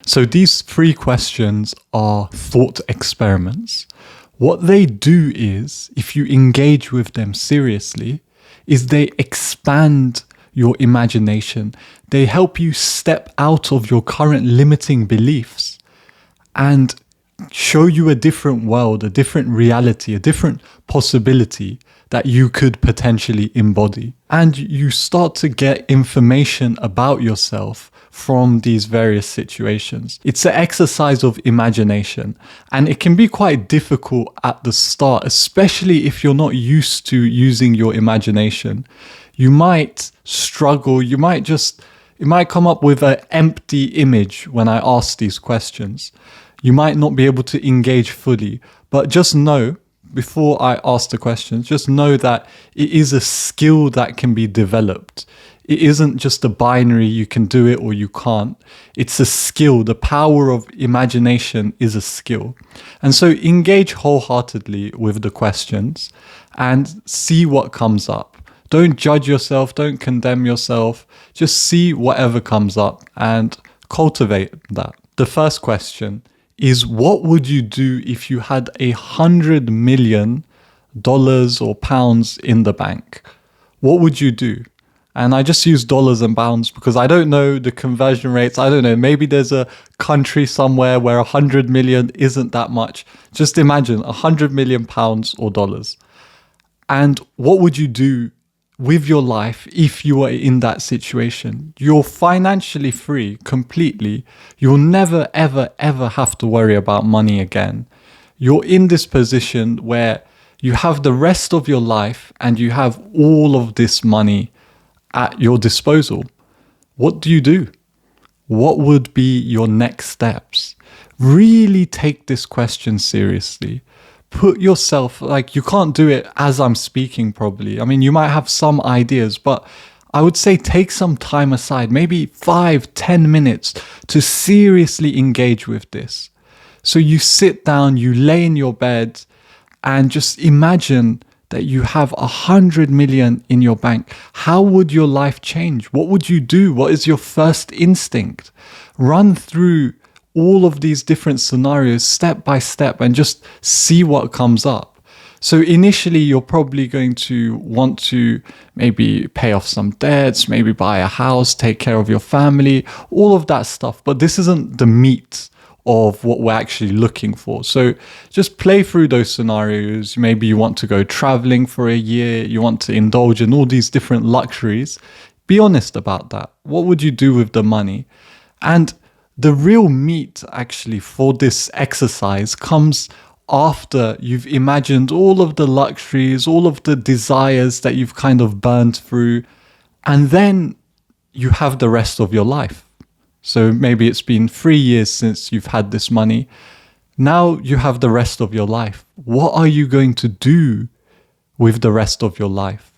So these three questions are thought experiments. What they do is, if you engage with them seriously, is they expand your imagination. They help you step out of your current limiting beliefs and show you a different world, a different reality, a different possibility that you could potentially embody. And you start to get information about yourself from these various situations. It's an exercise of imagination, and it can be quite difficult at the start, especially if you're not used to using your imagination. You might struggle, it might come up with an empty image when I ask these questions. You might not be able to engage fully, but just know, before I ask the questions, just know that it is a skill that can be developed. It isn't just a binary, you can do it or you can't. It's a skill. The power of imagination is a skill. And so engage wholeheartedly with the questions and see what comes up. Don't judge yourself, don't condemn yourself. Just see whatever comes up and cultivate that. The first question is, what would you do if you had $100 million or pounds in the bank? What would you do? And I just use dollars and pounds because I don't know the conversion rates. I don't know. Maybe there's a country somewhere where 100 million isn't that much. Just imagine 100 million pounds or dollars. And what would you do with your life if you were in that situation? You're financially free completely. You'll never, ever, ever have to worry about money again. You're in this position where you have the rest of your life and you have all of this money at your disposal. What do you do? What would be your next steps? Really take this question seriously. Put yourself, you can't do it as I'm speaking probably. I mean, you might have some ideas, but I would say take some time aside, maybe 5-10 minutes to seriously engage with this. So you sit down, you lay in your bed and just imagine that you have 100 million in your bank. How would your life change? What would you do? What is your first instinct? Run through all of these different scenarios step by step and just see what comes up. So initially, you're probably going to want to maybe pay off some debts, maybe buy a house, take care of your family, all of that stuff. But this isn't the meat of what we're actually looking for. So just play through those scenarios. Maybe you want to go traveling for a year, you want to indulge in all these different luxuries. Be honest about that. What would you do with the money? And the real meat actually for this exercise comes after you've imagined all of the luxuries, all of the desires that you've kind of burned through, and then you have the rest of your life. So maybe it's been 3 years since you've had this money. Now you have the rest of your life. What are you going to do with the rest of your life?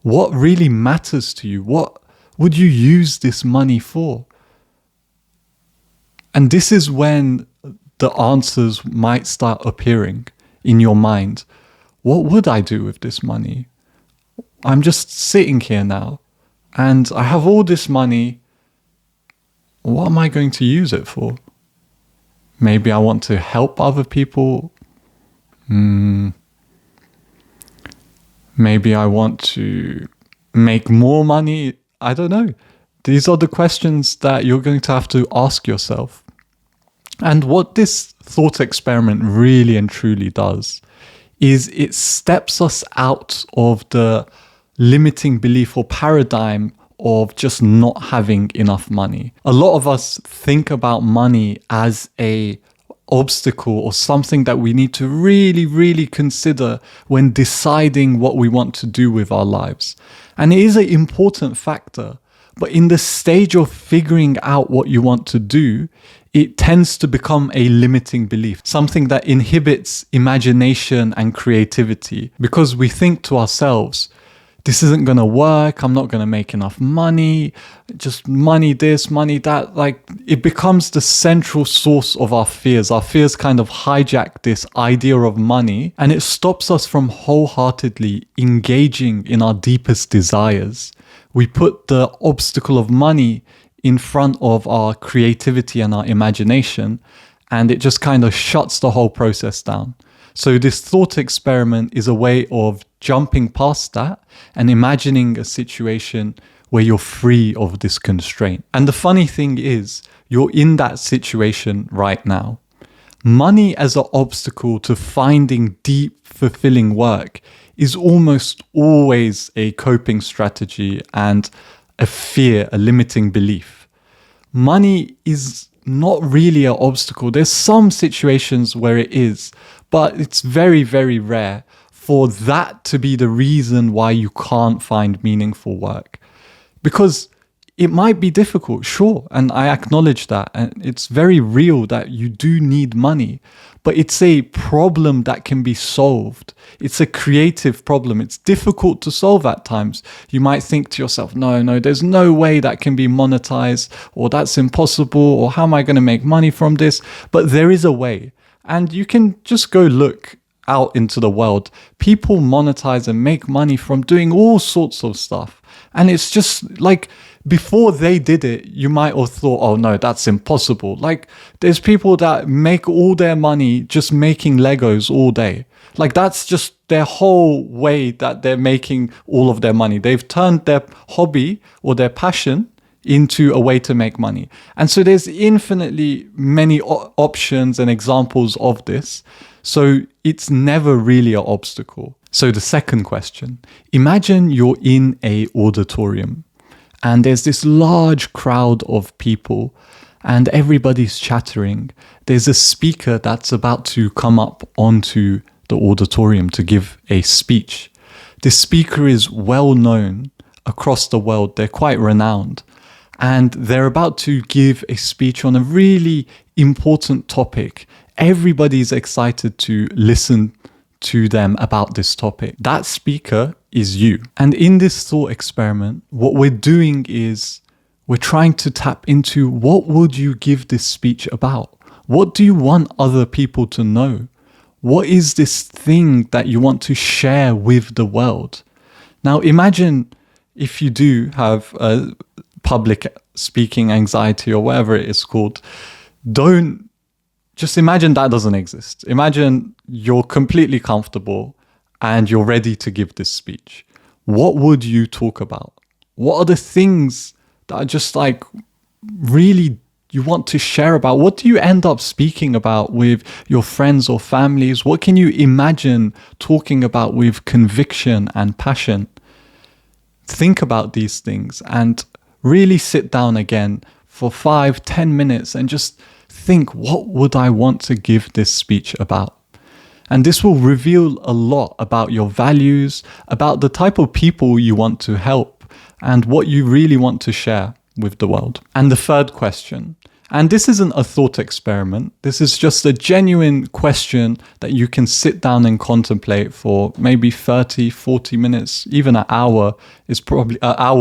What really matters to you? What would you use this money for? And this is when the answers might start appearing in your mind. What would I do with this money? I'm just sitting here now and I have all this money. What am I going to use it for? Maybe I want to help other people. Maybe I want to make more money. I don't know. These are the questions that you're going to have to ask yourself. And what this thought experiment really and truly does is it steps us out of the limiting belief or paradigm of just not having enough money. A lot of us think about money as a obstacle or something that we need to really, really consider when deciding what we want to do with our lives. And it is an important factor, but in the stage of figuring out what you want to do, it tends to become a limiting belief, something that inhibits imagination and creativity, because we think to ourselves, this isn't going to work, I'm not going to make enough money, just money this, money that. It becomes the central source of our fears. Our fears kind of hijack this idea of money, and it stops us from wholeheartedly engaging in our deepest desires. We put the obstacle of money in front of our creativity and our imagination, and it just kind of shuts the whole process down. So this thought experiment is a way of jumping past that and imagining a situation where you're free of this constraint. And the funny thing is, you're in that situation right now. Money as an obstacle to finding deep, fulfilling work is almost always a coping strategy and a fear, a limiting belief. Money is not really an obstacle. There's some situations where it is, but it's very, very rare for that to be the reason why you can't find meaningful work. Because it might be difficult, sure, and I acknowledge that, and it's very real that you do need money, but it's a problem that can be solved. It's a creative problem. It's difficult to solve at times. You might think to yourself, no, there's no way that can be monetized, or that's impossible, or how am I going to make money from this? But there is a way, and you can just go look out into the world. People monetize and make money from doing all sorts of stuff. And it's just like, before they did it, you might have thought, oh no, that's impossible. Like, there's people that make all their money just making Legos all day. Like, that's just their whole way that they're making all of their money. They've turned their hobby or their passion into a way to make money. And so there's infinitely many options and examples of this. So it's never really an obstacle. So the second question, imagine you're in a auditorium and there's this large crowd of people and everybody's chattering. There's a speaker that's about to come up onto the auditorium to give a speech. This speaker is well known across the world. They're quite renowned. And they're about to give a speech on a really important topic. Everybody's excited to listen to them about this topic. That speaker is you. And in this thought experiment, what we're doing is we're trying to tap into, what would you give this speech about? What do you want other people to know? What is this thing that you want to share with the world? Now imagine if you do have a public speaking anxiety or whatever it is called, just imagine that doesn't exist. Imagine you're completely comfortable and you're ready to give this speech. What would you talk about? What are the things that are just like really you want to share about? What do you end up speaking about with your friends or families? What can you imagine talking about with conviction and passion? Think about these things and really sit down again for 5-10 minutes and just think, what would I want to give this speech about? And this will reveal a lot about your values, about the type of people you want to help, and what you really want to share with the world. And the third question, and this isn't a thought experiment, this is just a genuine question that you can sit down and contemplate for maybe 30-40 minutes, even an hour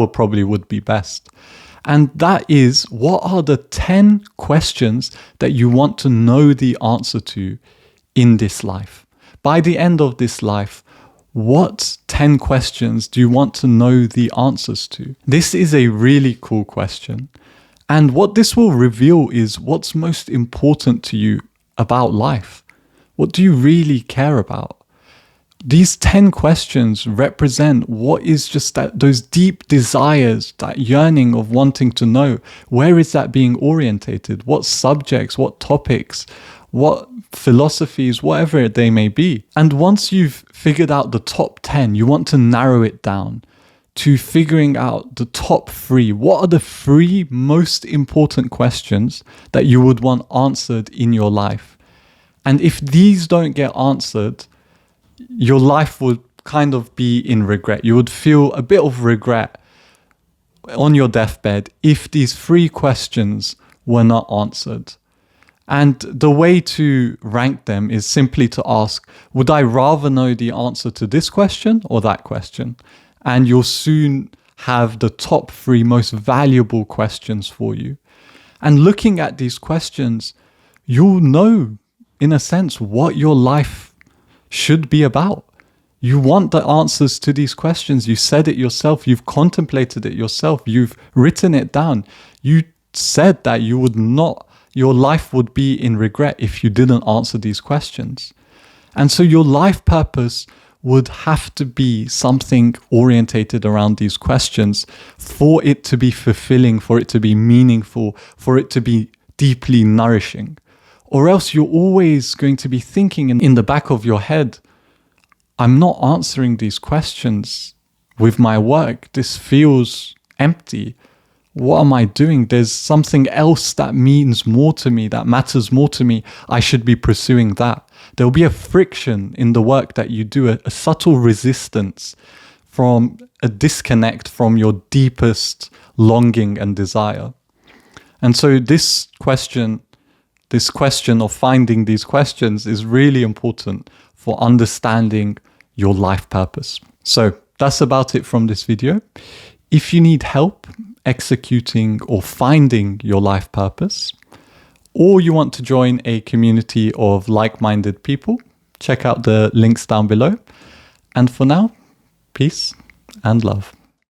probably would be best. And that is, what are the 10 questions that you want to know the answer to in this life? By the end of this life, what 10 questions do you want to know the answers to? This is a really cool question. And what this will reveal is what's most important to you about life. What do you really care about? These 10 questions represent what is just those deep desires, that yearning of wanting to know. Where is that being orientated? What subjects, what topics, what philosophies, whatever they may be. And once you've figured out the top 10, you want to narrow it down to figuring out the top 3. What are the 3 most important questions that you would want answered in your life? And if these don't get answered, your life would kind of be in regret. You would feel a bit of regret on your deathbed if these 3 questions were not answered. And the way to rank them is simply to ask, would I rather know the answer to this question or that question? And you'll soon have the top 3 most valuable questions for you. And looking at these questions, you'll know, in a sense, what your life should be about. You want the answers to these questions. You said it yourself. You've contemplated it yourself. You've written it down. You said that you would not, your life would be in regret if you didn't answer these questions. And so your life purpose would have to be something orientated around these questions for it to be fulfilling, for it to be meaningful, for it to be deeply nourishing. Or else you're always going to be thinking in the back of your head, I'm not answering these questions with my work. This feels empty. What am I doing? There's something else that means more to me, that matters more to me. I should be pursuing that. There'll be a friction in the work that you do, a subtle resistance from a disconnect from your deepest longing and desire. And so this question of finding these questions is really important for understanding your life purpose. So that's about it from this video. If you need help executing or finding your life purpose, or you want to join a community of like-minded people, check out the links down below. And for now, peace and love.